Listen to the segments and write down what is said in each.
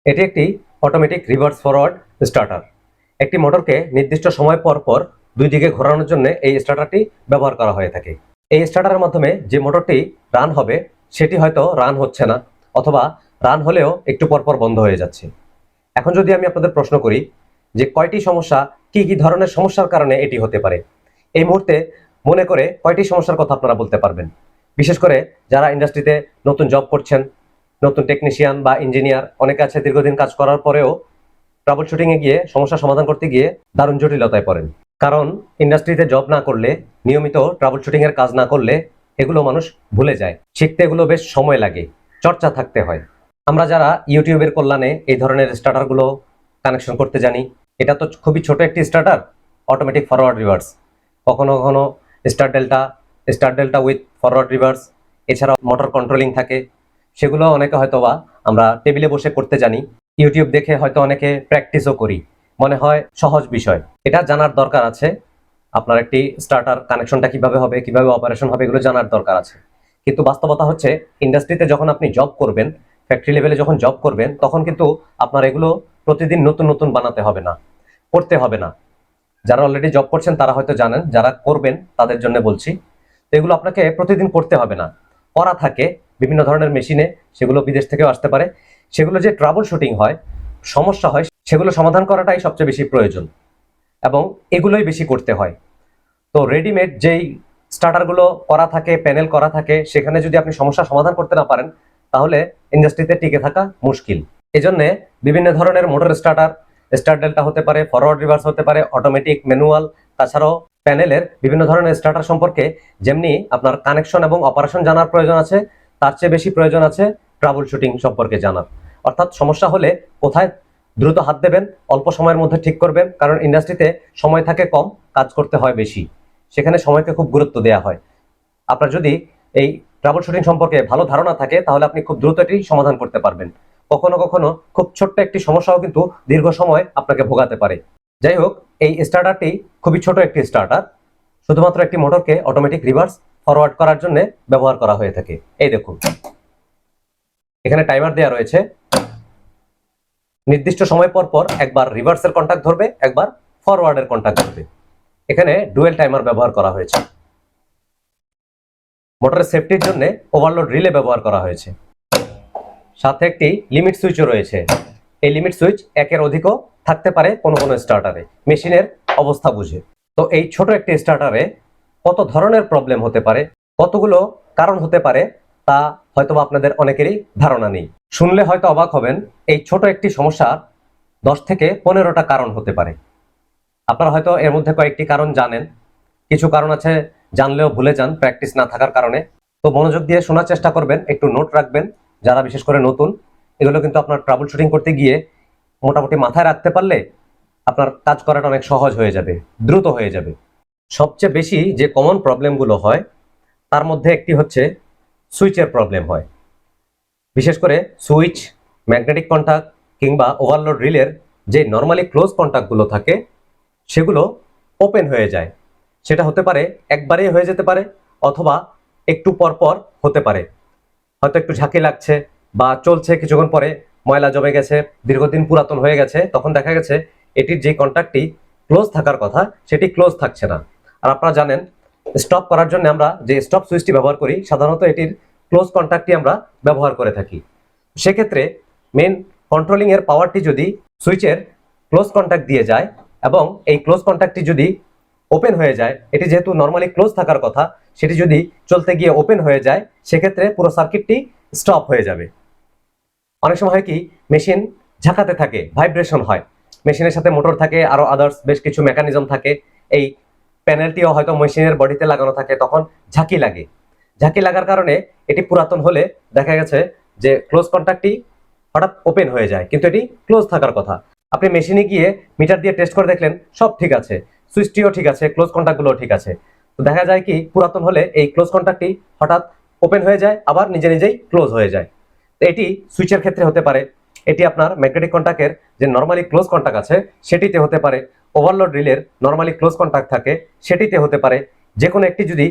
এটি একটি automatic reverse forward starter. একটি মোটরকে নির্দিষ্ট সময় পর পর দুই দিকে ঘোরানোর জন্য এই স্টার্টারটি ব্যবহার করা হয়ে থাকে। এই স্টার্টারের মাধ্যমে যে মোটরটি রান হবে সেটি হয়তো রান হচ্ছে না, অথবা রান হলেও একটু পর পর বন্ধ হয়ে যাচ্ছে। এখন যদি আমি আপনাদের প্রশ্ন করি যে কয়টি সমস্যা, কি কি ধরনের সমস্যার কারণে এটি হতে পারে, এই মুহূর্তে মনে করে কয়টি সমস্যার কথা আপনারা বলতে পারবেন? বিশেষ করে যারা ইন্ডাস্ট্রিতে নতুন জব করছেন, নতুন টেকনিশিয়ান বা ইঞ্জিনিয়ার অনেকে আছে, দীর্ঘদিন কাজ করার পরেও ট্রাবল শুটিং এ গিয়ে সমস্যা সমাধান করতে গিয়ে দারুণ জটিলতায় পড়েন। কারণ ইন্ডাস্ট্রিতে জব না করলে, নিয়মিত ট্রাবল শুটিং এর কাজ না করলে এগুলো মানুষ ভুলে যায়। শিখতে এগুলো বেশ সময় লাগে, চর্চা থাকতে হয়। আমরা যারা ইউটিউবের কল্যাণে এই ধরনের স্টার্টারগুলো কানেকশন করতে জানি, এটা তো খুবই ছোট একটি স্টার্টার, অটোমেটিক ফরওয়ার্ড রিভার্স। কখনো কখনো star delta with forward reverse, এছাড়াও মোটর কন্ট্রোলিং থাকে, সেগুলো অনেকে হয়তোবা আমরা টেবিলে বসে করতে জানি। ইউটিউব দেখে হয়তো অনেকে প্র্যাকটিসও করি, মনে হয় সহজ বিষয়। এটা জানার দরকার আছে, আপনার একটি স্টার্টার কানেকশনটা কিভাবে হবে, কিভাবে অপারেশন হবে, এগুলো জানার দরকার আছে। কিন্তু বাস্তবতা হচ্ছে ইন্ডাস্ট্রিতে যখন আপনি জব করবেন, ফ্যাক্টরি লেভেলে যখন জব করবেন, তখন কিন্তু আপনার এগুলো প্রতিদিন নতুন নতুন বানাতে হবে না, করতে হবে না। যারা অলরেডি জব করছেন তারা হয়তো জানেন, যারা করবেন তাদের জন্য বলছি। তো এগুলো আপনাকে প্রতিদিন করতে হবে না, করা থাকে বিভিন্ন ধরনের মেশিনে, সেগুলো বিদেশ থেকেও আসতে পারে। সেগুলো যে ট্রাবল শুটিং হয়, সমস্যা হয়, সেগুলো সমাধান করাটাই সবচেয়ে বেশি প্রয়োজন এবং এগুলোই বেশি করতে হয়। তো রেডিমেড যেই স্টার্টারগুলো করা থাকে, প্যানেল করা থাকে, সেখানে যদি আপনি সমস্যা সমাধান করতে না পারেন তাহলে ইন্ডাস্ট্রিতে টিকে থাকা মুশকিল। এজন্য বিভিন্ন ধরনের মোটর স্টার্টার, স্টার ডেল্টা হতে পারে, ফরওয়ার্ড রিভার্স হতে পারে, অটোমেটিক, ম্যানুয়াল, তাছাড়াও প্যানেলের বিভিন্ন ধরনের স্টার্টার সম্পর্কে যেমনি আপনার কানেকশন এবং অপারেশন জানার প্রয়োজন আছে, তার চেয়ে বেশি প্রয়োজন আছে ট্রাবল শুটিং সম্পর্কে জানার। অর্থাৎ সমস্যা হলে কোথায় দ্রুত হাত দেবেন, অল্প সময়ের মধ্যে ঠিক করবেন। কারণ ইন্ডাস্ট্রিতে সময় থাকে কম, কাজ করতে হয় বেশি, সেখানে সময়কে খুব গুরুত্ব দেওয়া হয়। আপনার যদি এই ট্রাবল শুটিং সম্পর্কে ভালো ধারণা থাকে তাহলে আপনি খুব দ্রুত এটি সমাধান করতে পারবেন। কখনো কখনো খুব ছোট্ট একটি সমস্যাও কিন্তু দীর্ঘ সময় আপনাকে ভোগাতে পারে। যাই হোক, এই স্টার্টারটি খুবই ছোট একটি স্টার্টার, শুধুমাত্র একটি মোটরকে অটোমেটিক রিভার্স ফরওয়ার্ড করার জন্য ব্যবহার করা হয়ে থাকে। এই দেখুন, এখানে টাইমার দেওয়া রয়েছে। নির্দিষ্ট সময় পর পর একবার রিভার্সের কন্টাক্ট ধরবে, একবার ফরওয়ার্ডের কন্টাক্ট ধরবে। এখানে ডুয়েল টাইমার ব্যবহার করা হয়েছে। মোটরের সেফটির জন্য ওভারলোড রিলে ব্যবহার করা হয়েছে। সাথে একটি লিমিট সুইচও রয়েছে। এই লিমিট সুইচ একের অধিকও থাকতে পারে কোনো কোনো স্টার্টারে, মেশিনের অবস্থা বুঝে। তো এই ছোট একটি স্টার্টারে কত ধরনের প্রবলেম হতে পারে, কতগুলো কারণ হতে পারে, তা হয়তো আপনাদের অনেকেরই ধারণা নেই। শুনলে হয়তো অবাক হবেন, এই ছোট একটি সমস্যা 10 থেকে 15টা কারণ হতে পারে। আপনারা হয়তো এর মধ্যে কয়েকটি কারণ জানেন, কিছু কারণ আছে জানলেও ভুলে যান প্র্যাকটিস না থাকার কারণে। তো মনোযোগ দিয়ে শোনার চেষ্টা করবেন, একটু নোট রাখবেন যারা বিশেষ করে নতুন। এগুলো কিন্তু আপনার ট্রাবল শুটিং করতে গিয়ে মোটামুটি মাথায় রাখতে পারলে আপনার কাজ করাটা অনেক সহজ হয়ে যাবে, দ্রুত হয়ে যাবে। সবচেয়ে বেশি যে কমন প্রবলেমগুলো হয় তার মধ্যে একটি হচ্ছে সুইচের প্রবলেম হয়। বিশেষ করে সুইচ, ম্যাগনেটিক কন্টাক্ট কিংবা ওভারলোড রিলের যে নর্মালি ক্লোজ কন্টাক্টগুলো থাকে সেগুলো ওপেন হয়ে যায়। সেটা হতে পারে একবারেই হয়ে যেতে পারে, অথবা একটু পর পর হতে পারে। হয়তো একটু ঝাঁকি লাগছে বা চলছে, কিছুক্ষণ পরে ময়লা জমে গেছে, দীর্ঘদিন পুরাতন হয়ে গেছে, তখন দেখা গেছে এটির যে কন্টাক্টটি ক্লোজ থাকার কথা সেটি ক্লোজ থাকছে না। আর আপনারা জানেন স্টপ করার জন্য আমরা যে স্টপ সুইচটি ব্যবহার করি, সাধারণত এটির ক্লোজ কন্টাক্টটি আমরা ব্যবহার করে থাকি। সেক্ষেত্রে মেন কন্ট্রোলিং এর পাওয়ারটি যদি সুইচের ক্লোজ কন্টাক্ট দিয়ে যায় এবং এই ক্লোজ কন্টাক্টটি যদি ওপেন হয়ে যায়, এটি যেহেতু নর্মালি ক্লোজ থাকার কথা, সেটি যদি চলতে গিয়ে ওপেন হয়ে যায়, সেক্ষেত্রে পুরো সার্কিটটি স্টপ হয়ে যাবে। অনেক সময় হয় কি, মেশিন ঝাঁকাতে থাকে, ভাইব্রেশন হয়, মেশিনের সাথে মোটর থাকে, আরো আদার্স বেশ কিছু মেকানিজম থাকে, এই প্যানেলটিও হয়তো মেশিনের বডিতে লাগানো থাকে, তখন ঝাঁকি লাগে। ঝাঁকি লাগার কারণে এটি পুরাতন হলে দেখা গেছে যে ক্লোজ কন্টাক্টটি হঠাৎ ওপেন হয়ে যায়, কিন্তু এটি ক্লোজ থাকার কথা। আপনি মেশিনে গিয়ে মিটার দিয়ে টেস্ট করে দেখলেন সব ঠিক আছে, সুইচটিও ঠিক আছে, ক্লোজ কন্টাক্টগুলো ঠিক আছে। তো দেখা যায় কি, পুরাতন হলে এই ক্লোজ কন্টাক্টটি হঠাৎ ওপেন হয়ে যায়, আবার নিজে নিজেই ক্লোজ হয়ে যায়। তো এটি সুইচের ক্ষেত্রে হতে পারে, এটি আপনার ম্যাগনেটিক কন্টাক্টের যে নর্মালি ক্লোজ কন্টাক্ট আছে সেটিতে হতে পারে, ওভারলোড রিলের নর্মালি ক্লোজ কন্টাক্ট থাকে সেটিতে হতে পারে। যে কোনো একটি যদি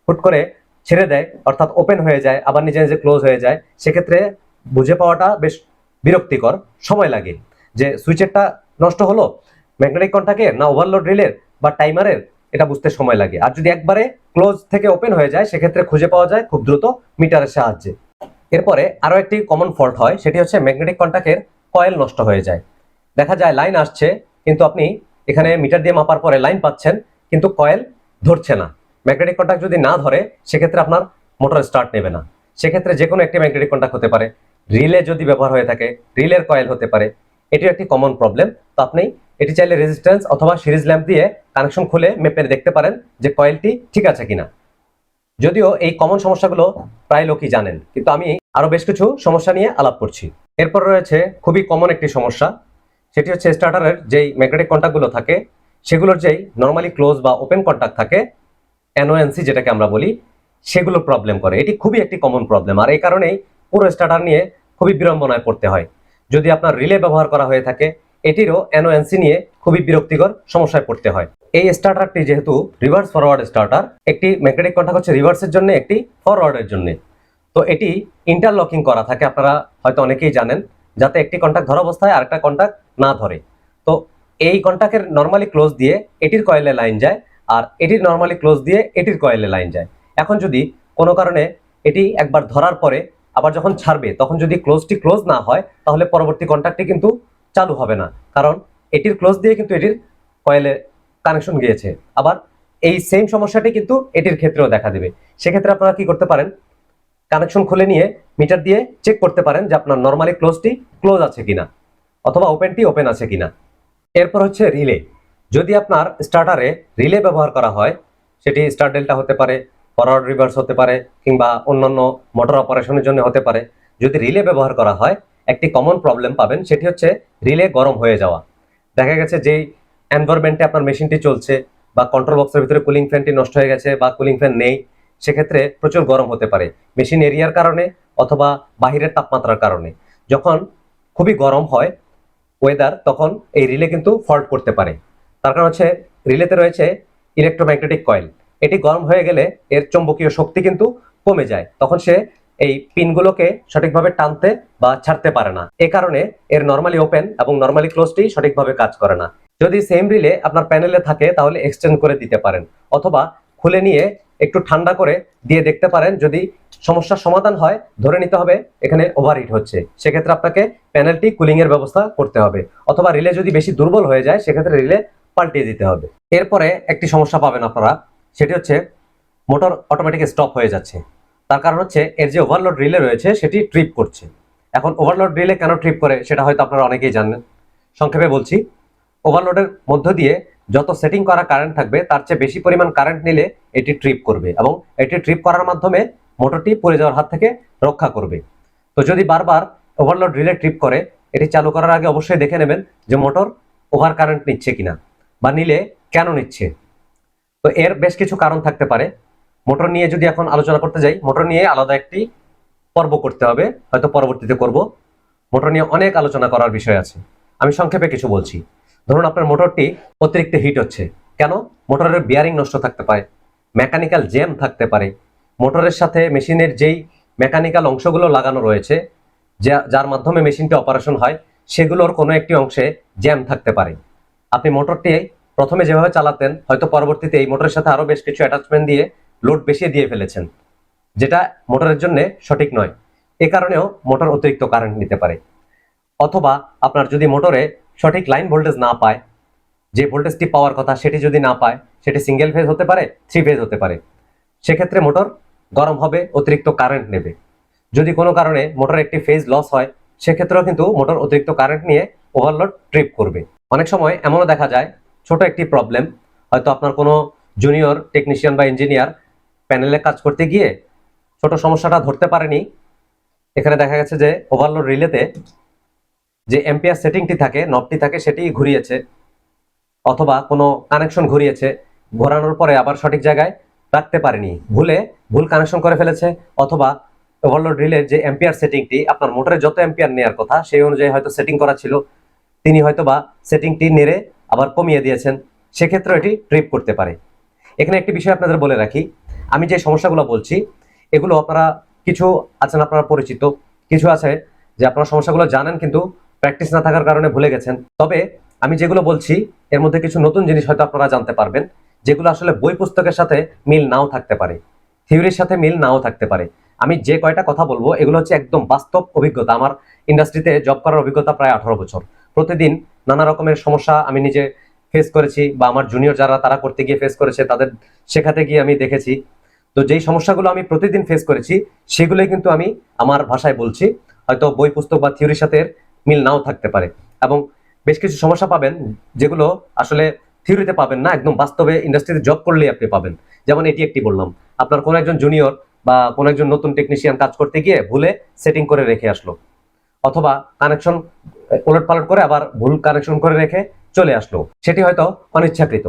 হুট করে ছেড়ে দেয়, অর্থাৎ ওপেন হয়ে যায় আবার নিজে নিজে ক্লোজ হয়ে যায়, সেক্ষেত্রে বুঝে পাওয়াটা বেশ বিরক্তিকর সময় লাগে, যে সুইচেরটা নষ্ট হলো ম্যাগনেটিক কন্টাক্টের না ওভারলোড রিলের বা টাইমারের, এটা বুঝতে সময় লাগে। আর যদি একবারে ক্লোজ থেকে ওপেন হয়ে যায় সেক্ষেত্রে খুঁজে পাওয়া যায় খুব দ্রুত মিটারের সাহায্যে। এরপরে আরো একটি কমন ফল্ট হয়, সেটি হচ্ছে ম্যাগনেটিক কন্টাক্টের কয়েল নষ্ট হয়ে যায়। দেখা যায় লাইন আসছে কিন্তু আপনি এখানে মিটার দিয়ে মাপার পরে লাইন পাচ্ছেন কিন্তু কয়েল ধরছে না। ম্যাগনেটিক কন্টাক্ট যদি না ধরে সেক্ষেত্রে আপনার মোটর স্টার্ট নেবে না। সেক্ষেত্রে যে কোনো একটি ম্যাগনেটিক কন্টাক্ট হতে পারে, রিলে যদি ব্যবহার হয়ে থাকে রিলের কয়েল হতে পারে, এটিও একটি কমন প্রবলেম। তো আপনি এটি চাইলে রেজিস্ট্যান্স অথবা সিরিজ ল্যাম্প দিয়ে কানেকশন খুলে মেপে দেখতে পারেন যে কয়েলটি ঠিক আছে কিনা। যদিও এই কমন সমস্যাগুলো প্রায় লোকই জানেন, কিন্তু আমি আরো বেশ কিছু সমস্যা নিয়ে আলাপ করছি। এরপর রয়েছে খুবই কমন একটি সমস্যা, সেটি হচ্ছে স্টার্টারের যেই ম্যাগনেটিক কন্টাক্টগুলো থাকে সেগুলোর যেই নর্মালি ক্লোজ বা ওপেন কন্টাক্ট থাকে, এনওএনসি যেটাকে আমরা বলি, সেগুলো প্রবলেম করে। এটি খুবই একটি কমন প্রবলেম, আর এই কারণেই পুরো স্টার্টার নিয়ে খুবই বিড়ম্বনায় পড়তে হয়। যদি আপনার রিলে ব্যবহার করা হয়ে থাকে এটিরও এনওএনসি নিয়ে খুবই বিরক্তিকর সমস্যায় পড়তে হয়। এই স্টার্টারটি যেহেতু রিভার্স ফরওয়ার্ড স্টার্টার, একটি ম্যাগনেটিক কন্টাক্ট হচ্ছে রিভার্সের জন্য, একটি ফরওয়ার্ডের জন্য। তো এটি ইন্টারলকিং করা থাকে, আপনারা হয়তো অনেকেই জানেন, যাতে একটি কন্টাক্ট ধরা অবস্থায় আরেকটা কন্টাক্ট না ধরে। তো এই কন্টাক্টের নর্মালি ক্লোজ দিয়ে এটির কয়েলে লাইন যায়, আর এটির নর্মালি ক্লোজ দিয়ে এটির কয়েলে লাইন যায়। এখন যদি কোনো কারণে এটি একবার ধরার পরে আবার যখন ছাড়বে তখন যদি ক্লোজটি ক্লোজ না হয় তাহলে পরবর্তী কন্টাক্টটি কিন্তু চালু হবে না, কারণ এটির ক্লোজ দিয়ে কিন্তু এটির কয়েলে কানেকশন গিয়েছে। আবার এই সেম সমস্যাটি কিন্তু এটির ক্ষেত্রেও দেখা দেবে। সেক্ষেত্রে আপনারা কি করতে পারেন, কানেকশন খুলে নিয়ে মিটার দিয়ে চেক করতে পারেন যে আপনার নর্মালি ক্লোজটি ক্লোজ আছে কিনা অথবা ওপেনটি ওপেন আছে কিনা। এরপর হচ্ছে রিলে। যদি আপনার স্টার্টারে রিলে ব্যবহার করা হয়, সেটি স্টার ডেল্টা হতে পারে, ফরওয়ার্ড রিভার্স হতে পারে, কিংবা অন্যান্য মোটর অপারেশনের জন্য হতে পারে। যদি রিলে ব্যবহার করা হয় একটি কমন প্রবলেম পাবেন, সেটি হচ্ছে রিলে গরম হয়ে যাওয়া। দেখা গেছে যেই এনভায়রনমেন্টে আপনার মেশিনটি চলছে বা কন্ট্রোল বক্সের ভিতরে কুলিং ফ্যানটি নষ্ট হয়ে গেছে বা কুলিং ফ্যান নেই, সেক্ষেত্রে প্রচুর গরম হতে পারে মেশিন এরিয়ার কারণে অথবা বাহিরের তাপমাত্রার কারণে। যখন খুবই গরম হয় ওয়েদার, তখন এই রিলে কিন্তু ফল্ট করতে পারে। তার কারণ হচ্ছে রিলেতে রয়েছে ইলেকট্রোম্যাগনেটিক কয়েল। এটি গরম হয়ে গেলে এর চৌম্বকীয় শক্তি কিন্তু কমে যায়, তখন সে এই পিনগুলোকে সঠিকভাবে টানতে বা ছাড়তে পারে না। এ কারণে এর নর্মালি ওপেন এবং নর্মালি ক্লোজটি সঠিকভাবে কাজ করে না। যদি সেম রিলে আপনার প্যানেলে থাকে তাহলে এক্সচেঞ্জ করে দিতে পারেন, অথবা খুলে নিয়ে একটু ঠান্ডা করে দিয়ে দেখতে পারেন। যদি সমস্যার সমাধান হয় ধরে নিতে হবে এখানে ওভারহিট হচ্ছে, সেক্ষেত্রে আপনাকে প্যানেলটি কুলিং এর ব্যবস্থা করতে হবে, অথবা রিলে যদি বেশি দুর্বল হয়ে যায় সেক্ষেত্রে রিলে পাল্টিয়ে দিতে হবে। এরপরে একটি সমস্যা পাবেন আপনারা, সেটি হচ্ছে মোটর অটোমেটিক স্টপ হয়ে যাচ্ছে। তার কারণ হচ্ছে এর যে ওভারলোড রিলে রয়েছে সেটি ট্রিপ করছে। এখন ওভারলোড রিলে কেন ট্রিপ করে সেটা হয়তো আপনারা অনেকেই জানেন। সংক্ষেপে বলছি, ওভারলোডের মধ্য দিয়ে যত সেটিং করা কারেন্ট থাকবে তার চেয়ে বেশি পরিমাণ কারেন্ট নিলে এটি ট্রিপ করবে, এবং এটি ট্রিপ করার মাধ্যমে মোটরটি পড়ে যাওয়ার হাত থেকে রক্ষা করবে। তো যদি বারবার ওভারলোড রিলে ট্রিপ করে, এটি চালু করার আগে অবশ্যই দেখে নেবেন যে মোটর ওভার কারেন্ট নিচ্ছে কিনা, বা নিলে কেন নিচ্ছে। তো এর বেশ কিছু কারণ থাকতে পারে। মোটর নিয়ে যদি এখন আলোচনা করতে যাই, মোটর নিয়ে আলাদা একটি পর্ব করতে হবে, হয়তো পরবর্তীতে করব। মোটর নিয়ে অনেক আলোচনা করার বিষয় আছে, আমি সংক্ষেপে কিছু বলছি। ধরুন আপনার মোটরটি অতিরিক্ত হিট হচ্ছে, কেন? মোটরের বিয়ারিং নষ্ট থাকতে পারে, মেকানিক্যাল জ্যাম থাকতে পারে, মোটরের সাথে মেশিনের যেই মেকানিক্যাল অংশগুলো লাগানো রয়েছে যার মাধ্যমে মেশিনটি অপারেশন হয় সেগুলোর কোনো একটি অংশে জ্যাম থাকতে পারে। আপনি মোটরটি প্রথমে যেভাবে চালাতেন হয়তো পরবর্তীতে এই মোটরের সাথে আরো বেশ কিছু অ্যাটাচমেন্ট দিয়ে লোড বেশি দিয়ে ফেলেছেন, যেটা মোটরের জন্য সঠিক নয়। এ কারণেও মোটর অতিরিক্ত কারেন্ট নিতে পারে। অথবা আপনার যদি মোটরে সঠিক লাইন ভোল্টেজ না পায়, যে ভোল্টেজটি পাওয়ার কথা সেটি যদি না পায়, সেটি সিঙ্গেল ফেজ হতে পারে, 3 ফেজ হতে পারে, সেক্ষেত্রে মোটর গরম হবে, অতিরিক্ত কারেন্ট নেবে। যদি কোনো কারণে মোটর একটি ফেজ লস হয় সেক্ষেত্রেও কিন্তু মোটর অতিরিক্ত কারেন্ট নিয়ে ওভারলোড ট্রিপ করবে। অনেক সময় এমনও দেখা যায় ছোট একটি প্রবলেম, হয়তো আপনার কোনো জুনিয়র টেকনিশিয়ান বা ইঞ্জিনিয়ার প্যানেলে কাজ করতে গিয়ে ছোট সমস্যাটা ধরতে পারেনি। এখানে দেখা গেছে যে ওভারলোড রিলেতে যে এম্পিয়ার সেটিংটি থাকে, নবটি থাকে, সেটি ঘুরিয়েছে, অথবা কোনো কানেকশন ঘুরিয়েছে, ঘোরানোর পরে আবার সঠিক জায়গায় রাখতে পারেনি, ভুল কানেকশন করে ফেলেছে, অথবা ওভারলোড রিলের যে এম্পিয়ার সেটিংটি আপনার মোটরে যত এম্পিয়ার নেওয়ার কথা সেই অনুযায়ী হয়তো সেটিং করা ছিল, তিনি হয়তো বা সেটিংটি নেড়ে আবার কমিয়ে দিয়েছেন, সেক্ষেত্রে এটি ট্রিপ করতে পারে। এখানে একটি বিষয় আপনাদের বলে রাখি, আমি যে সমস্যাগুলো বলছি এগুলো আপনারা কিছু আছেন আপনারা পরিচিত, কিছু আছে যে আপনারা সমস্যাগুলো জানেন কিন্তু প্র্যাকটিস না থাকার কারণে ভুলে গেছেন। তবে আমি যেগুলো বলছি এর মধ্যে কিছু নতুন জিনিস হয়তো আপনারা জানতে পারবেন, যেগুলো আসলে বই পুস্তকের সাথে মিল নাও থাকতে পারে, থিওরির সাথে মিল নাও থাকতে পারে। আমি যে কয়টা কথা বলবো এগুলো হচ্ছে একদম বাস্তব অভিজ্ঞতা। আমার ইন্ডাস্ট্রিতে জব করার অভিজ্ঞতা প্রায় 18 বছর। প্রতিদিন নানা রকমের সমস্যা আমি নিজে ফেস করেছি, বা আমার জুনিয়র যারা তারা করতে গিয়ে ফেস করেছে, তাদের শেখাতে গিয়ে আমি দেখেছি। তো যেই সমস্যাগুলো আমি প্রতিদিন ফেস করেছি সেগুলোই কিন্তু আমি আমার ভাষায় বলছি। হয়তো বই পুস্তক বা থিওরির সাথে মিল নাও থাকতে পারে, এবং বেশ কিছু সমস্যা পাবেন যেগুলো আসলে থিওরিতে পাবেন না, একদম বাস্তবে ইন্ডাস্ট্রিতে জব করলেই আপনি পাবেন। যেমন এটি একটি বললাম, আপনার কোনো একজন জুনিয়র বা কোনো একজন নতুন টেকনিশিয়ান কাজ করতে গিয়ে ভুলে সেটিং করে রেখে আসলো, অথবা কানেকশন ওলট পালট করে আবার ভুল কানেকশন করে রেখে চলে আসলো, সেটি হয়তো অনিচ্ছাকৃত।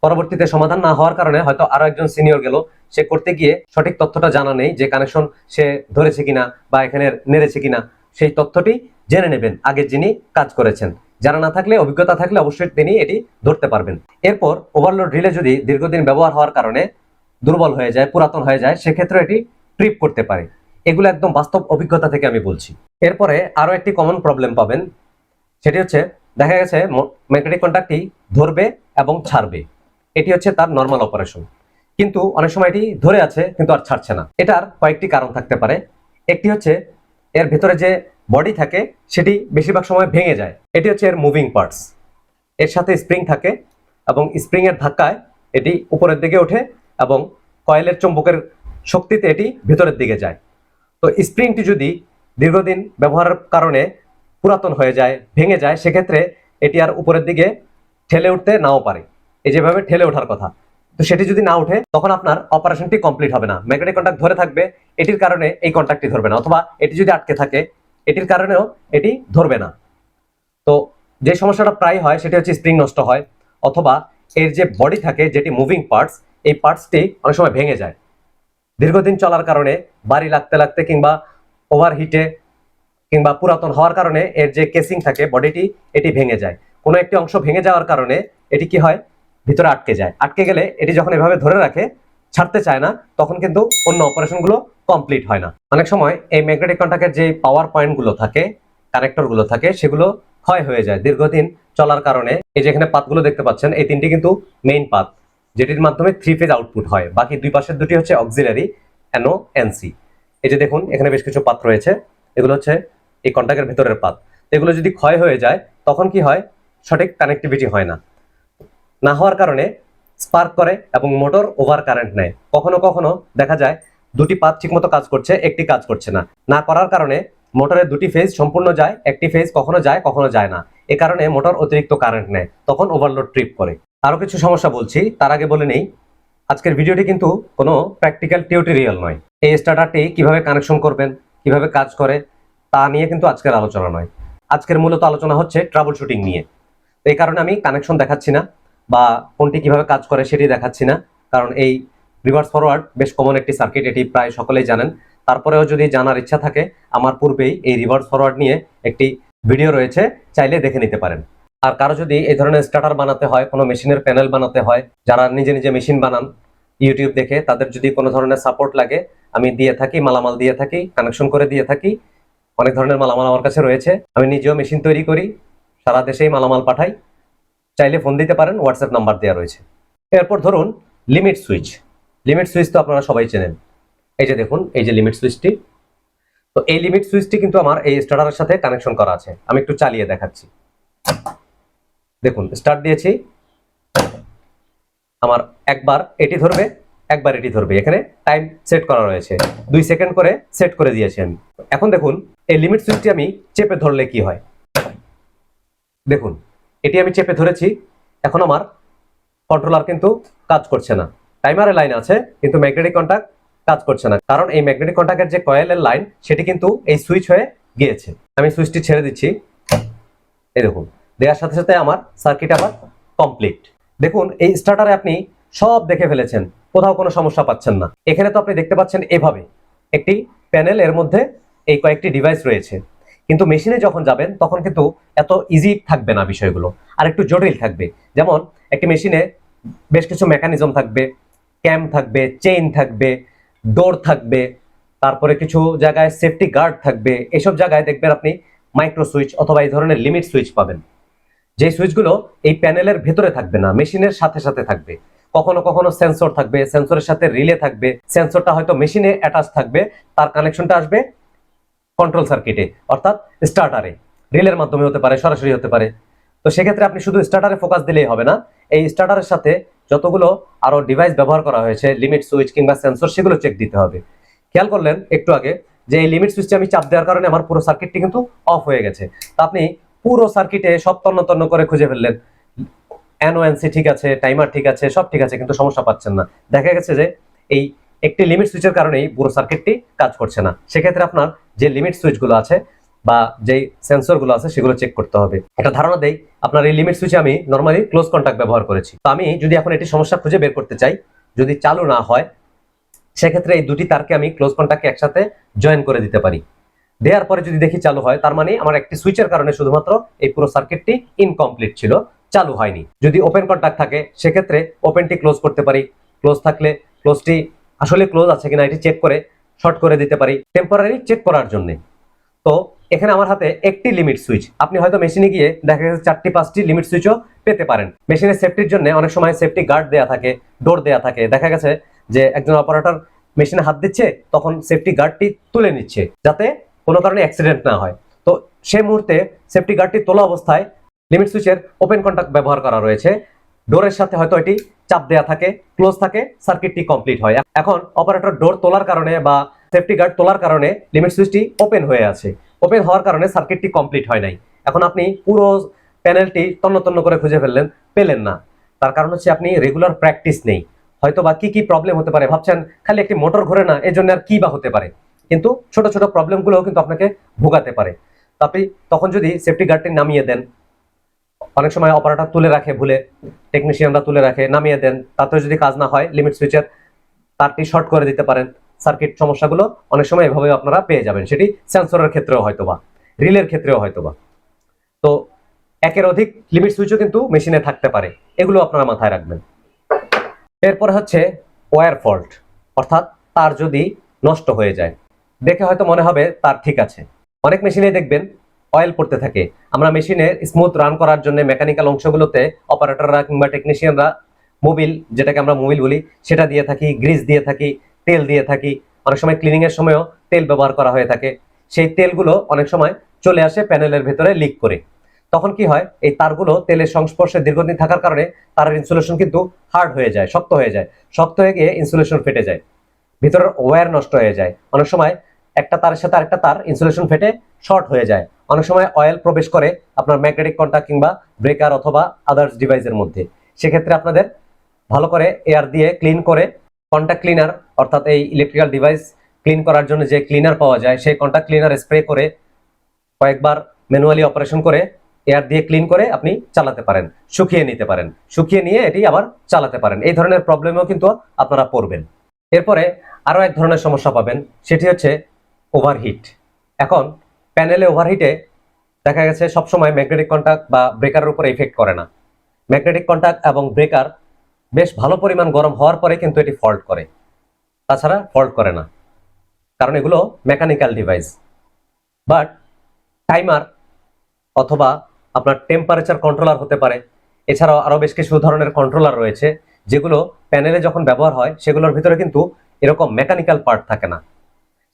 পরবর্তীতে সমাধান না হওয়ার কারণে হয়তো আরো একজন সিনিয়র গেল, সে করতে গিয়ে সঠিক তথ্যটা জানা নেই যে কানেকশন সে ধরেছে কিনা বা এখানে নেড়েছে কিনা, সেই তথ্যটি জেনে নেবেন আগে যিনি কাজ করেছেন। জানা না থাকলে, অভিজ্ঞতা থাকলে অবশ্যই তিনি এটি ধরতে পারবেন। এরপর ওভারলোড রিলে যদি দীর্ঘদিন ব্যবহার হওয়ার কারণে দুর্বল হয়ে যায়, পুরাতন হয়ে যায়, সেক্ষেত্রে এটি ট্রিপ করতে পারে। এগুলো একদম বাস্তব অভিজ্ঞতা থেকে আমি বলছি। এরপরে আরো একটি কমন প্রবলেম পাবেন, সেটি হচ্ছে দেখা গেছে ম্যাগনেটিক কন্ট্যাক্টটি ধরবে এবং ছাড়বে, এটি হচ্ছে তার নর্মাল অপারেশন। কিন্তু অনেক সময় এটি ধরে আছে কিন্তু আর ছাড়ছে না। এটার কয়েকটি কারণ থাকতে পারে। একটি হচ্ছে এর ভিতরে যে বডি থাকে সেটি বেশিরভাগ সময় ভেঙে যায়, এটি হচ্ছে এর মুভিং পার্টস। এর সাথে স্প্রিং থাকে এবং স্প্রিং এর ধাক্কায় এটি উপরের দিকে ওঠে এবং কয়েলের চুম্বকের শক্তিতে এটি ভিতরের দিকে যায়। তো স্প্রিংটি যদি দীর্ঘদিন ব্যবহারের কারণে পুরাতন হয়ে যায়, ভেঙে যায়, সেক্ষেত্রে এটি আর উপরের দিকে ঠেলে উঠতে নাও পারে, এই যেভাবে ঠেলে ওঠার কথা। তো সেটি যদি না উঠে তখন আপনার অপারেশনটি কমপ্লিট হবে না। ম্যাগনেটিক কন্ট্যাক্ট ধরে থাকবে, এটির কারণে এই কন্ট্যাক্টটি ধরবে না, অথবা এটি যদি আটকে থাকে এটির কারণেও এটি ধরবে না। তো যে সমস্যাটা প্রায় হয় সেটি হচ্ছে স্প্রিং নষ্ট হয়, অথবা এর যে বডি থাকে যেটি মুভিং পার্টস, এই পার্টসটি অনেক সময় ভেঙে যায়। দীর্ঘদিন চলার কারণে, বাড়ি লাগতে লাগতে কিংবা ওভারহিটে কিংবা পুরাতন হওয়ার কারণে এর যে কেসিং থাকে বডিটি, এটি ভেঙে যায়। কোনো একটি অংশ ভেঙে যাওয়ার কারণে এটি কি হয়, ভিতরে আটকে যায়। আটকে গেলে এটি যখন এভাবে ধরে রাখে, ছাড়তে চায় না, তখন কিন্তু অন্য অপারেশনগুলো কমপ্লিট হয় না। অনেক সময় এই ম্যাগনেটিক কন্ট্যাক্টের যে পাওয়ার পয়েন্টগুলো থাকে, কানেক্টরগুলো থাকে, সেগুলো ক্ষয় হয়ে যায় দীর্ঘদিন চলার কারণে। এই যে এখানে পাতগুলো দেখতে পাচ্ছেন, এই তিনটি কিন্তু মেইন পাত, যেটির মাধ্যমে 3 ফেজ আউটপুট হয়। বাকি দুই পাশের দুটি হচ্ছে অক্সিলারি, এনও এনসি। এই যে দেখুন এখানে বেশ কিছু পাত রয়েছে, এগুলো হচ্ছে এই কন্ট্যাক্টের ভেতরের পাত। এগুলো যদি ক্ষয় হয়ে যায় তখন কি হয়, সঠিক কানেক্টিভিটি হয় না। না হওয়ার কারণে স্পার্ক করে এবং মোটর ওভার কারেন্ট নেয়। কখনো কখনো দেখা যায় দুটি পাত ঠিকমতো কাজ করছে, একটি কাজ করছে না। না করার কারণে মোটরের দুটি ফেজ সম্পূর্ণ যায়, একটি ফেজ কখনো যায় কখনো যায় না। এ কারণে মোটর অতিরিক্ত কারেন্ট নেয়, তখন ওভারলোড ট্রিপ করে। আরো কিছু সমস্যা বলছি, তার আগে বলে নেই আজকের ভিডিওটি কিন্তু কোনো প্র্যাকটিক্যাল টিউটোরিয়াল নয়। এই স্টার্টারটি কিভাবে কানেকশন করবেন, কিভাবে কাজ করে, তা নিয়ে কিন্তু আজকের আলোচনা নয়। আজকের মূলত আলোচনা হচ্ছে ট্রাবল শুটিং নিয়ে। তো এই কারণে আমি কানেকশন দেখাচ্ছি না, বা কোনটি কিভাবে কাজ করে সেটি দেখাচ্ছি না, কারণ এই রিভার্স ফরওয়ার্ড বেশ কমন একটি সার্কিট, এটি প্রায় সকলেই জানেন। তারপরেও যদি জানার ইচ্ছা থাকে, আমার পূর্বেই এই রিভার্স ফরওয়ার্ড নিয়ে একটি ভিডিও রয়েছে, চাইলে দেখে নিতে পারেন। আর কারো যদি এই ধরনের স্টার্টার বানাতে হয়, কোনো মেশিনের প্যানেল বানাতে হয়, যারা নিজে নিজে মেশিন বানান ইউটিউব দেখে, তাদের যদি কোনো ধরনের সাপোর্ট লাগে, আমি দিয়ে থাকি, মালামাল দিয়ে থাকি, কানেকশন করে দিয়ে থাকি। অনেক ধরনের মালামাল আমার কাছে রয়েছে, আমি নিজেও মেশিন তৈরি করি, সারা দেশেই মালামাল পাঠাই। চাইলে ফোন দিতে পারেন, হোয়াটসঅ্যাপ নাম্বার দেওয়া রয়েছে। এরপর ধরুন লিমিট সুইচ। লিমিট সুইচ তো আপনারা সবাই চেনেন। এই যে দেখুন, এই যে লিমিট সুইচটি, তো এই লিমিট সুইচটি কিন্তু আমার এই স্টার্টারের সাথে কানেকশন করা আছে। আমি একটু চালিয়ে দেখাচ্ছি। দেখুন স্টার্ট দিয়েছি, আমার একবার এটি ধরবে, একবার এটি ধরবে। এখানে টাইম সেট করা রয়েছে, 2 সেকেন্ড করে সেট করে দিয়েছি আমি। এখন দেখুন এই লিমিট সুইচটি আমি চেপে ধরলে কি হয়। দেখুন এটি আমি চেপে ধরেছি, এখন আমার কন্ট্রোলার কিন্তু কাজ করছে না। টাইমারের লাইন আছে কিন্তু ম্যাগনেটিক কন্ট্যাক্ট কাজ করছে না, কারণ এই ম্যাগনেটিক কন্ট্যাক্টের যে কয়েলের লাইন সেটি কিন্তু এই সুইচ হয়ে গিয়েছে। আমি সুইচটি ছেড়ে দিচ্ছি, এই দেখুন দেওয়ার সাথে সাথে আমার সার্কিট আবার কমপ্লিট। দেখুন এই স্টার্টারে আপনি সব দেখে ফেলেছেন, কোথাও কোনো সমস্যা পাচ্ছেন না। এখানে তো আপনি দেখতে পাচ্ছেন এভাবে একটি প্যানেল, এর মধ্যে এই কয়েকটি ডিভাইস রয়েছে। কিন্তু মেশিনে যখন যাবেন তখন কিন্তু এত ইজি থাকবে না, বিষয়গুলো আর একটু জটিল থাকবে। যেমন একটি মেশিনে বেশ কিছু মেকানিজম থাকবে, ক্যাম থাকবে, চেইন থাকবে, ডোর থাকবে, তারপরে কিছু জায়গায় সেফটি গার্ড থাকবে, এসব জায়গায় দেখবেন আপনি মাইক্রো সুইচ অথবা এই ধরনের লিমিট সুইচ পাবেন। যে সুইচগুলো এই প্যানেলের ভেতরে থাকবে না, মেশিনের সাথে সাথে থাকবে। কখনো কখনো সেন্সর থাকবে, সেন্সরের সাথে রিলে থাকবে, সেন্সরটা হয়তো মেশিনে অ্যাটাচ থাকবে, তার কানেকশনটা আসবে কন্ট্রোল সার্কিটে অর্থাৎ স্টার্টারে, রিলের মাধ্যমে হতে পারে, সরাসরি হতে পারে। তো সেক্ষেত্রে আপনি শুধু স্টার্টারে ফোকাস দিলেই হবে না, এই স্টার্টারের সাথে যতগুলো আরো ডিভাইস ব্যবহার করা হয়েছে, লিমিট সুইচ কিংবা সেন্সর, সেগুলো চেক দিতে হবে। খেয়াল করলেন একটু আগে যে এই লিমিট সুইচটা আমি চাপ দেওয়ার কারণে আমার পুরো সার্কিটটি কিন্তু অফ হয়ে গেছে। তা আপনি পুরো সার্কিটে সব তন্ন তন্ন করে খুঁজে ফেললেন, এনওএনসি ঠিক আছে, টাইমার ঠিক আছে, সব ঠিক আছে, কিন্তু সমস্যা পাচ্ছেন না। দেখা গেছে যে এই একটি লিমিট সুইচের কারণেই পুরো সার্কিটটি কাজ করছে না। সেক্ষেত্রে আপনার যে লিমিট সুইচগুলো আছে বা যেই সেন্সরগুলো আছে সেগুলো চেক করতে হবে। একটা ধারণা দেই, আপনার এই লিমিট সুইচে আমি নরমালি ক্লোজ কন্টাক্ট ব্যবহার করেছি। তো আমি যদি এখন এটি সমস্যা খুঁজে বের করতে চাই, যদি চালু না হয়, সেক্ষেত্রে এই দুটি তারকে আমি ক্লোজ কন্টাক্টকে একসাথে জয়েন করে দিতে পারি। দেওয়ার পরে যদি দেখি চালু হয়, তার মানে আমার একটি সুইচের কারণে শুধুমাত্র এই পুরো সার্কিটটি ইনকমপ্লিট ছিল, চালু হয়নি। যদি ওপেন কন্টাক্ট থাকে সেক্ষেত্রে ওপেনটি ক্লোজ করতে পারি, ক্লোজ থাকলে ক্লোজটি আসলে ক্লোজ আছে কিনা এটি চেক করে শর্ট করে দিতে পারি টেম্পোরারি চেক করার জন্য। তো এখানে আমার হাতে একটি লিমিট সুইচ, আপনি হয়তো মেশিনে গিয়ে দেখা গেছে 4টি 5টি লিমিট সুইচও পেতে পারেন। মেশিনের সেফটির জন্য অনেক সময় সেফটি গার্ড দেয়া থাকে, ডোর দেয়া থাকে। দেখা গেছে যে একজন অপারেটর মেশিনে হাত দিচ্ছে, তখন সেফটি গার্ডটি তুলে নিচ্ছে যাতে কোনো কারণে অ্যাক্সিডেন্ট না হয়। তো সেই মুহূর্তে সেফটি গার্ডটি তোলা অবস্থায় লিমিট সুইচের ওপেন কন্টাক্ট ব্যবহার করা রয়েছে, ডোরের সাথে হয়তো এটি চাপ দেয়া থাকে, ক্লোজ থাকে, সার্কিটটি কমপ্লিট হয়। এখন অপারেটর ডোর তোলার কারণে বা সেফটি গার্ড তোলার কারণে লিমিট সুইচটি ওপেন হয়ে আছে, ওপেন হওয়ার কারণে সার্কিটটি কমপ্লিট হয় নাই। এখন আপনি পুরো প্যানেলটি তন্ন তন্ন করে খুঁজে ফেললেন, পেলেন না। তার কারণ হচ্ছে আপনি রেগুলার প্র্যাকটিস নেই। হয়তো বা কি প্রবলেম হতে পারে ভাবছেন, খালি একটি মোটর ঘোরে না, এই জন্য আর কি বা হতে পারে, কিন্তু ছোট ছোট প্রবলেমগুলোও কিন্তু আপনাকে ভোগাতে পারে। আপনি তখন যদি সেফটি গার্ডটি নামিয়ে দেন, অনেক সময় অপারেটর তুলে রাখে ভুলে, টেকনিশিয়ানরা তুলে রাখে, নামিয়ে দেন, তাতেও যদি কাজ না হয় লিমিট সুইচের তারটি শর্ট করে দিতে পারেন। সার্কিট সমস্যাগুলো অনেক সময় এভাবে আপনারা পেয়ে যাবেন, সেটি সেন্সরের ক্ষেত্রেও হয়তোবা, রিলের ক্ষেত্রেও হয়তোবা। তো একের অধিক লিমিট সুইচও কিন্তু মেশিনে থাকতে পারে, এগুলো আপনারা মাথায় রাখবেন। এরপরে হচ্ছে ওয়্যার ফল্ট, অর্থাৎ তার যদি নষ্ট হয়ে যায়। দেখে হয়তো মনে হবে তার ঠিক আছে, অনেক মেশিনে দেখবেন অয়েল পড়তে থাকে। আমরা মেশিনে স্মুথ রান করার জন্য মেকানিক্যাল অংশগুলোতে অপারেটররা কিংবা টেকনিশিয়ানরা মোবিল, যেটাকে আমরা মোবিল বলি, সেটা দিয়ে থাকি, গ্রিস দিয়ে থাকি, তেল দিয়ে থাকি। অনেক সময় ক্লিনিং এর সময়ও তেল ব্যবহার করা হয়ে থাকে। সেই তেলগুলো অনেক সময় চলে আসে প্যানেলের ভেতরে লিক করে। তখন কি হয়, এই তারগুলো তেলের সংস্পর্শে দীর্ঘদিন থাকার কারণে তারের ইনসুলেশন কিন্তু হার্ড হয়ে যায়, শক্ত হয়ে যায়, শক্ত হয়ে গিয়ে ইনসুলেশন ফেটে যায়, ভিতরের ওয়্যার নষ্ট হয়ে যায়। অনেক সময় একটা তারের সাথে আরেকটা তার ইনসুলেশন ফেটে শর্ট হয়ে যায়। অনেক সময় অয়েল প্রবেশ করে আপনার ম্যাগনেটিক কন্টাক্ট কিংবা ব্রেকার অথবা আদার্স ডিভাইসের মধ্যে। সেক্ষেত্রে আপনাদের ভালো করে এয়ার দিয়ে ক্লিন করে, কন্টাক্ট ক্লিনার অর্থাৎ এই ইলেকট্রিক্যাল ডিভাইস ক্লিন করার জন্য যে ক্লিনার পাওয়া যায়, সেই কন্টাক্ট ক্লিনার স্প্রে করে কয়েকবার ম্যানুয়ালি অপারেশন করে এয়ার দিয়ে ক্লিন করে আপনি চালাতে পারেন, শুকিয়ে নিতে পারেন, শুকিয়ে নিয়ে এটি আবার চালাতে পারেন। এই ধরনের প্রবলেমেও কিন্তু আপনারা পড়বেন। এরপরে আরো এক ধরনের সমস্যা পাবেন, সেটি হচ্ছে ওভারহিট। এখন প্যানেলে ওভারহিটে দেখা গেছে সবসময় ম্যাগনেটিক কন্টাক্ট বা ব্রেকারের উপর ইফেক্ট করে না। ম্যাগনেটিক কন্টাক্ট এবং ব্রেকার বেশ ভালো পরিমাণ গরম হওয়ার পরে কিন্তু এটি ফল্ট করে, তাছাড়া ফল্ট করে না, কারণ এগুলো মেকানিক্যাল ডিভাইস। বাট টাইমার অথবা আপনার টেম্পারেচার কন্ট্রোলার হতে পারে। এছাড়াও আরো বেশ কিছু ধরনের কন্ট্রোলার রয়েছে যেগুলো প্যানেলে যখন ব্যবহার হয় সেগুলোর ভিতরে কিন্তু এরকম মেকানিক্যাল পার্ট থাকে না,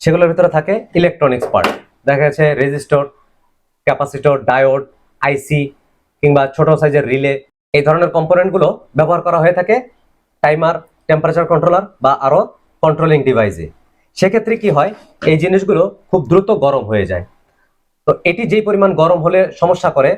সেগুলোর ভিতরে থাকে ইলেকট্রনিক্স পার্ট। দেখা যাচ্ছে রেজিস্টর, ক্যাপাসিটর, ডায়োড, আইসি কিংবা ছোট সাইজের রিলে, এই ধরনের কম্পোনেন্টগুলো ব্যবহার করা হয়ে থাকে টাইমার, টেম্পারেচার কন্ট্রোলার বা আরো কন্ট্রোলিং ডিভাইসে। সেক্ষেত্রে কি হয়, এই জিনিসগুলো খুব দ্রুত গরম হয়ে যায়। তো এটি যেই পরিমাণ গরম হলে সমস্যা করে,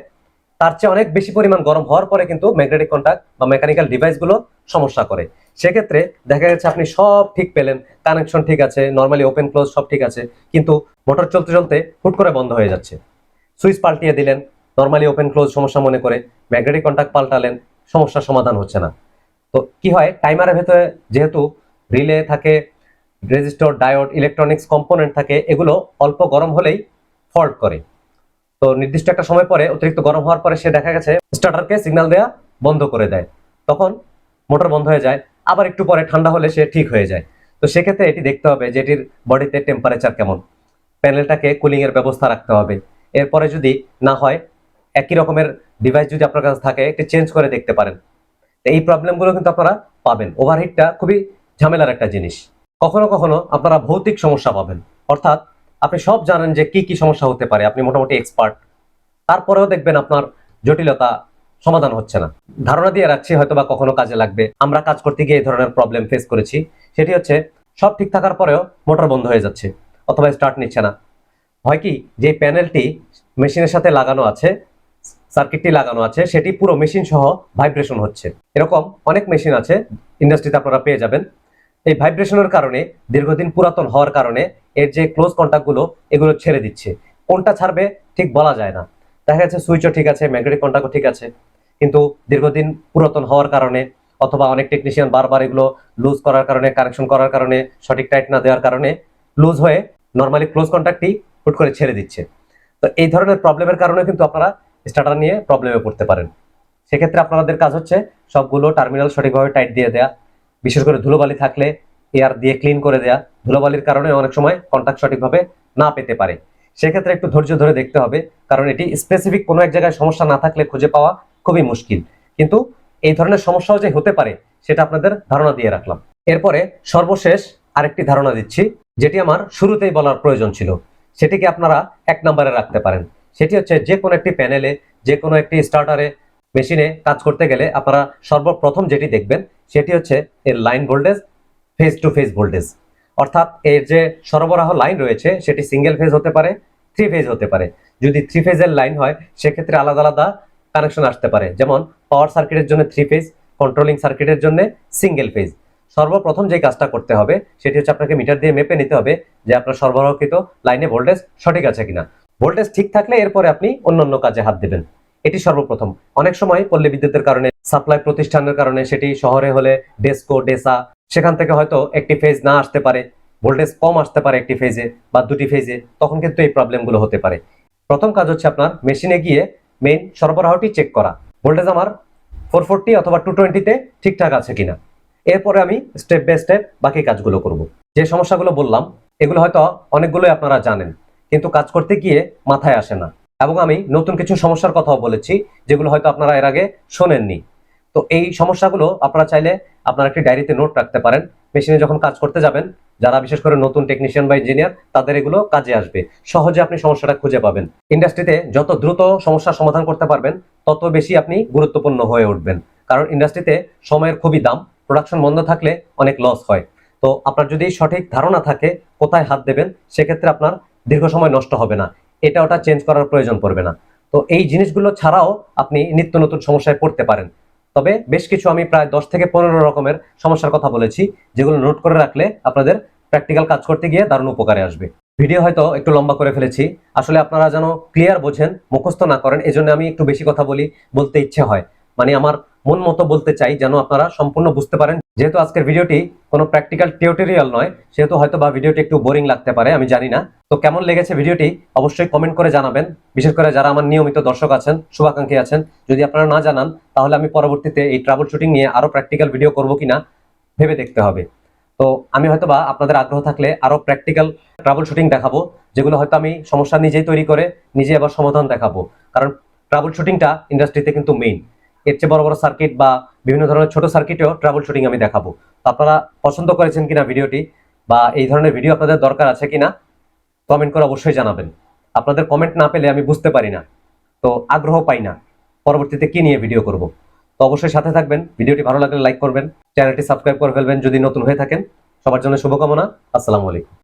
তার চেয়ে অনেক বেশি পরিমাণ গরম হওয়ার পরে কিন্তু ম্যাগনেটিক কন্টাক্ট বা মেকানিক্যাল ডিভাইসগুলো সমস্যা করে। সেক্ষেত্রে দেখা যাচ্ছে আপনি সব ঠিক পেলেন, কানেকশন ঠিক আছে, নর্মালি ওপেন ক্লোজ সব ঠিক আছে, কিন্তু মোটর চলতে চলতে হুট করে বন্ধ হয়ে যাচ্ছে। সুইচ পাল্টিয়ে দিলেন, নর্মালি ওপেন ক্লোজ সমস্যা মনে করে ম্যাগনেটিক কন্টাক্ট পাল্টালেন, সমস্যার সমাধান হচ্ছে না। তো কি হয়, টাইমারের ভেতরে যেহেতু রিলে থাকে, রেজিস্টর, ডায়োড, ইলেকট্রনিক্স কম্পোনেন্ট থাকে, এগুলো অল্প গরম হলেই ফল্ট করে। তো নির্দিষ্ট একটা সময় পরে অতিরিক্ত গরম হওয়ার পরে সে দেখা গেছে স্টার্টারকে সিগন্যাল দেয়া বন্ধ করে দেয়, তখন মোটর বন্ধ হয়ে যায়। আবার একটু পরে ঠান্ডা হলে সে ঠিক হয়ে যায়। তো সেক্ষেত্রে এটি দেখতে হবে যে এটির বডিতে টেম্পারেচার কেমন, প্যানেলটাকে কুলিং এর ব্যবস্থা রাখতে হবে। এরপরে যদি না হয়, একই রকমের ডিভাইস যদি আপনার কাছে থাকে একটু চেঞ্জ করে দেখতে পারেন। এই প্রবলেমগুলো কিন্তু আপনারা পাবেন। ওভারহিটটা খুবই ঝামেলার একটা জিনিস। কখনো কখনো আপনারা ভৌতিক সমস্যা পাবেন, অর্থাৎ আপনি সব জানেন যে কি কি সমস্যা হতে পারে, আপনি মোটামুটি এক্সপার্ট, তারপরেও দেখবেন আপনার জটিলতা সমাধান হচ্ছে না। ধারণা দিয়ে রাখছি হয়তো বা কখনো কাজে লাগবে। আমরা কাজ করতে গিয়ে এই ধরনের প্রবলেম ফেস করেছি। সেটি হচ্ছে সব ঠিক থাকার পরেও মোটর বন্ধ হয়ে যাচ্ছে অথবা স্টার্ট নিচ্ছে না। হয় কি, যে প্যানেলটি মেশিনের সাথে লাগানো আছে, সার্কিটটি লাগানো আছে, সেটি পুরো মেশিন সহ ভাইব্রেশন হচ্ছে। এরকম অনেক মেশিন আছে ইন্ডাস্ট্রিতে, আপনারা পেয়ে যাবেন। এই ভাইব্রেশনের কারণে, দীর্ঘদিন পুরাতন হওয়ার কারণে এর যে ক্লোজ কন্টাক্টগুলো এগুলো ছেড়ে দিচ্ছে। কোনটা ছাড়বে ঠিক বলা যায় না। দেখা যাচ্ছে সুইচও ঠিক আছে, ম্যাগনেটিক কন্টাক্টও ঠিক আছে, কিন্তু দীর্ঘদিন পুরাতন হওয়ার কারণে অথবা অনেক টেকনিশিয়ান বারবার এগুলো লুজ করার কারণে, কানেকশন করার কারণে, সঠিক টাইট না দেওয়ার কারণে লুজ হয়ে নর্মালি ক্লোজ কন্টাক্টটি হুট করে ছেড়ে দিচ্ছে। তো এই ধরনের প্রবলেমের কারণে কিন্তু আপনারা স্টার্টার নিয়ে প্রবলেমে পড়তে পারেন। সেক্ষেত্রে আপনাদের কাজ হচ্ছে সবগুলো টার্মিনাল সঠিকভাবে টাইট দিয়ে দেয়া, বিশেষ করে ধুলোবালি থাকলে এয়ার দিয়ে ক্লিন করে দেয়া। ধুলোবালির কারণে অনেক সময় কন্টাক্ট সঠিকভাবে না পেতে পারে। সেক্ষেত্রে একটু ধৈর্য ধরে দেখতে হবে, কারণ এটি স্পেসিফিক কোনো এক জায়গায় সমস্যা না থাকলে খুঁজে পাওয়া খুবই মুশকিল। কিন্তু এই ধরনের সমস্যাও যে হতে পারে সেটা আপনাদের ধারণা দিয়ে রাখলাম। এরপরে সর্বশেষ আরেকটি ধারণা দিচ্ছি, যেটি আমার শুরুতেই বলার প্রয়োজন ছিল। সেটিকে আপনারা 1 নম্বরে রাখতে পারেন। সেটি হচ্ছে যে কোনো একটি প্যানেলে, যে কোনো একটি স্টার্টারে, মেশিনে কাজ করতে গেলে আপনারা সর্বপ্রথম যেটি দেখবেন সেটি হচ্ছে এর line voltage, phase to phase voltage. অর্থাৎ এর যে সরবরাহ লাইন রয়েছে সেটি সিঙ্গেল ফেজ হতে পারে, 3 ফেজ হতে পারে। যদি 3 ফেজের লাইন হয় সেক্ষেত্রে আলাদা আলাদা কানেকশন আসতে পারে, যেমন পাওয়ার সার্কিটের জন্য 3 ফেজ, কন্ট্রোলিং সার্কিটের জন্য সিঙ্গেল ফেজ। সর্বপ্রথম যে কাজটা করতে হবে সেটি হচ্ছে আপনাকে মিটার দিয়ে মেপে নিতে হবে যে আপনার সরবরাহকৃত লাইনে ভোল্টেজ সঠিক আছে কিনা। ভোল্টেজ ঠিক থাকলে এরপরে আপনি অন্যান্য কাজে হাত দেবেন। এটি সর্বপ্রথম। অনেক সময় পল্লী বিদ্যুতের কারণে, সাপ্লাই প্রতিষ্ঠানের কারণে, সেটি শহরে হলে ডেসকো, ডেসা, সেখান থেকে হয়তো একটি ফেজ না আসতে পারে, ভোল্টেজ কম আসতে পারে একটি ফেজে বা দুটি ফেজে, তখন কিন্তু এই প্রবলেমগুলো হতে পারে। প্রথম কাজ হচ্ছে আপনার মেশিনে গিয়ে মেইন সরবরাহটি চেক করা, ভোল্টেজ আমার 440 অথবা 220-তে ঠিকঠাক আছে কিনা। এরপরে আমি স্টেপ বাই স্টেপ বাকি কাজগুলো করব। যে সমস্যাগুলো বললাম এগুলো হয়তো অনেকগুলোই আপনারা জানেন, কিন্তু কাজ করতে গিয়ে মাথায় আসে না। এবং আমি নতুন কিছু সমস্যার কথাও বলেছি যেগুলো হয়তো আপনারা এর আগে শোনেননি। তো এই সমস্যাগুলো আপনারা চাইলে আপনারা একটি ডায়েরিতে নোট রাখতে পারেন। মেশিনে যখন কাজ করতে যাবেন, যারা বিশেষ করে নতুন টেকনিশিয়ান বা ইঞ্জিনিয়ার, তাদের এগুলো কাজে আসবে। সহজে আপনি সমস্যাটা খুঁজে পাবেন। ইন্ডাস্ট্রিতে যত দ্রুত সমস্যার সমাধান করতে পারবেন তত বেশি আপনি গুরুত্বপূর্ণ হয়ে উঠবেন। কারণ ইন্ডাস্ট্রিতে সময়ের খুবই দাম, প্রোডাকশন বন্ধ থাকলে অনেক লস হয়। তো আপনার যদি সঠিক ধারণা থাকে কোথায় হাত দেবেন, সেক্ষেত্রে আপনার দীর্ঘ সময় নষ্ট হবে না, এটা ওটা চেঞ্জ করার প্রয়োজন পড়বে না। তো এই জিনিসগুলো ছাড়াও আপনি নিত্য নতুন সমস্যায় পড়তে পারেন। তবে বেশ কিছু আমি প্রায় 10 থেকে 15 রকমের সমস্যার কথা বলেছি, যেগুলো নোট করে রাখলে আপনাদের প্র্যাকটিক্যাল কাজ করতে গিয়ে দারুণ উপকারে আসবে। ভিডিও হয়তো একটু লম্বা করে ফেলেছি, আসলে আপনারা যেন ক্লিয়ার বোঝেন, মুখস্থ না করেন, এজন্য আমি একটু বেশি কথা বলি, বলতে ইচ্ছে হয়। মানে আমার মন মতো বলতে চাই যেন আপনারা সম্পূর্ণ বুঝতে পারেন। যেহেতু আজকের ভিডিওটি কোনো প্র্যাকটিক্যাল টিউটোরিয়াল নয়, সেহেতু হয়তো বা ভিডিওটি একটু বোরিং লাগতে পারে, আমি জানি না। তো কেমন লেগেছে ভিডিওটি অবশ্যই কমেন্ট করে জানাবেন। বিশেষ করে যারা আমার নিয়মিত দর্শক আছেন, শুভাকাঙ্ক্ষী আছেন, যদি আপনারা না জানান তাহলে আমি পরবর্তীতে এই ট্রাবল শুটিং নিয়ে আরো প্র্যাকটিক্যাল ভিডিও করব কিনা ভেবে দেখতে হবে। তো আমি হয়তোবা আপনাদের আগ্রহ থাকলে আরো প্র্যাকটিক্যাল ট্রাবল শুটিং দেখাবো, যেগুলো হয়তো আমি সমস্যা নিজেই তৈরি করে নিজে আবার সমাধান দেখাবো। কারণ ট্রাবল শুটিংটা ইন্ডাস্ট্রিতে কিন্তু মেইন। এর চেয়ে বড় বড় সার্কিট বা বিভিন্ন ধরনের ছোট সার্কিটেও ট্রাবল শুটিং আমি দেখাবো। তো আপনারা পছন্দ করেছেন কিনা ভিডিওটি, বা এই ধরনের ভিডিও আপনাদের দরকার আছে কিনা, কমেন্ট করে অবশ্যই জানাবেন। আপনাদের কমেন্ট না পেলে আমি বুঝতে পারি না, তো আগ্রহ পাই না পরবর্তীতে কি নিয়ে ভিডিও করব। তো অবশ্যই সাথে থাকবেন। ভিডিওটি ভালো লাগলে লাইক করবেন, চ্যানেলটি সাবস্ক্রাইব করে ফেলবেন যদি নতুন হয়ে থাকেন। সবার জন্য শুভকামনা। আসসালামু আলাইকুম।